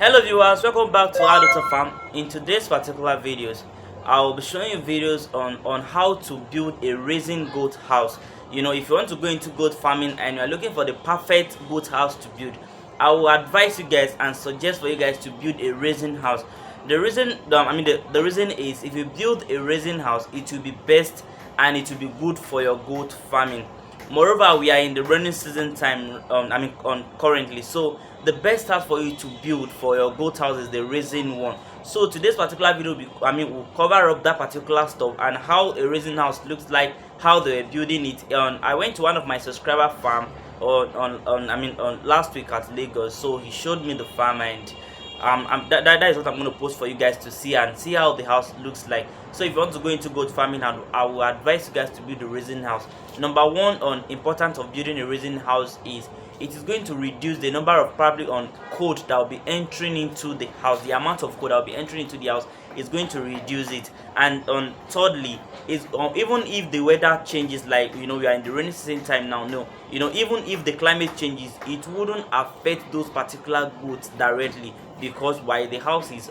Hello viewers, welcome back to Addota Farm. In today's particular videos, I will be showing you videos on how to build a raising goat house. You know, if you want to go into goat farming and you are looking for the perfect goat house to build, I will advise you guys and suggest for you guys to build a raising house. The reason, the reason is if you build a raising house, it will be best and it will be good for your goat farming. Moreover, we are in the rainy season time, currently, so the best house for you to build for your goat house is the raising one. So today's particular video will cover up that particular stuff and how a raising house looks like, how they're building it. I went to one of my subscriber farm on last week at Lagos, so he showed me the farm, and that is what I'm going to post for you guys to see and see how the house looks like. So if you want to go into goat farming, I will advise you guys to build a raising house. Number one on importance of building a raising house is it is going to reduce the number of probably on code that will be entering into the house. The amount of code that will be entering into the house is going to reduce it. And thirdly is even if the weather changes, like we are in the rainy season time now, even if the climate changes, it wouldn't affect those particular goods directly, because why the house is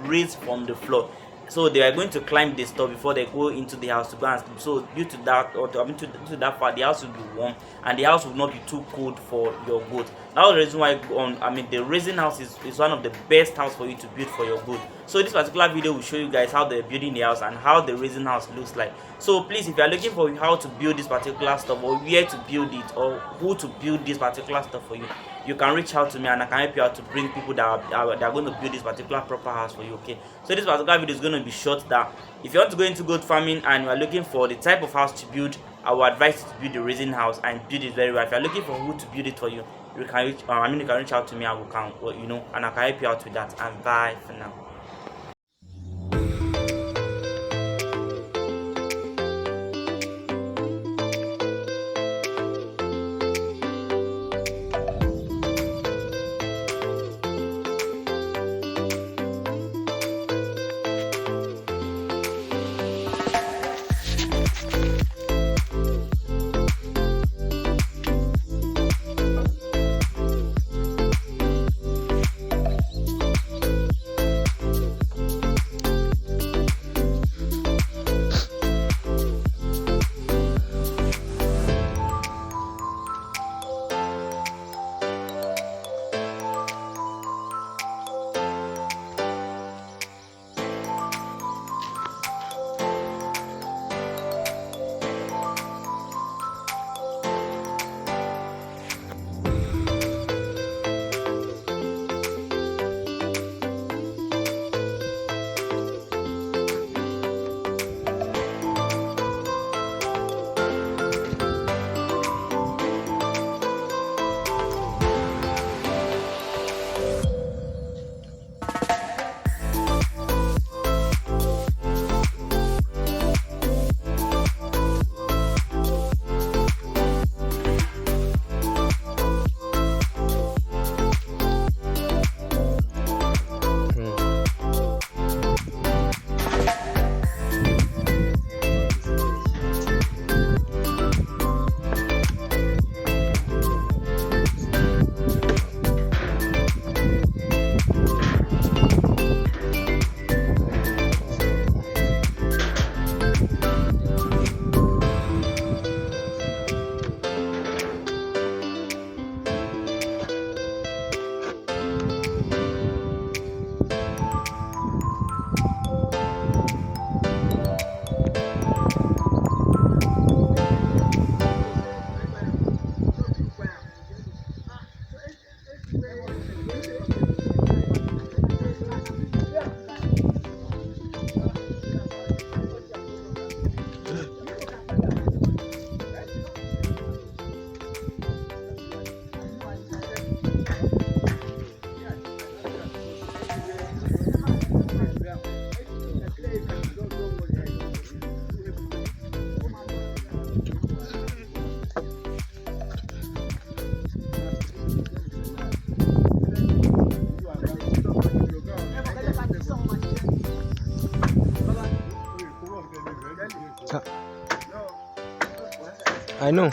raised from the floor. So they are going to climb the store before they go into the house to go and sleep. So due to that, to that part, the house will be warm and the house will not be too cold for your goat. That's the reason why the raising house is one of the best house for you to build for your goat. So this particular video will show you guys how they're building the house and how the raising house looks like. So please, if you are looking for how to build this particular stuff, or where to build it, or who to build this particular stuff for you, you can reach out to me and I can help you out to bring people that are going to build this particular proper house for you. Okay, so this particular video is going to be short. That if you want to go into goat farming and you are looking for the type of house to build, I would advise you to build a raising house and build it very well. If you are looking for who to build it for you, you can reach out to me and and I can help you out with that. And bye for now. I know.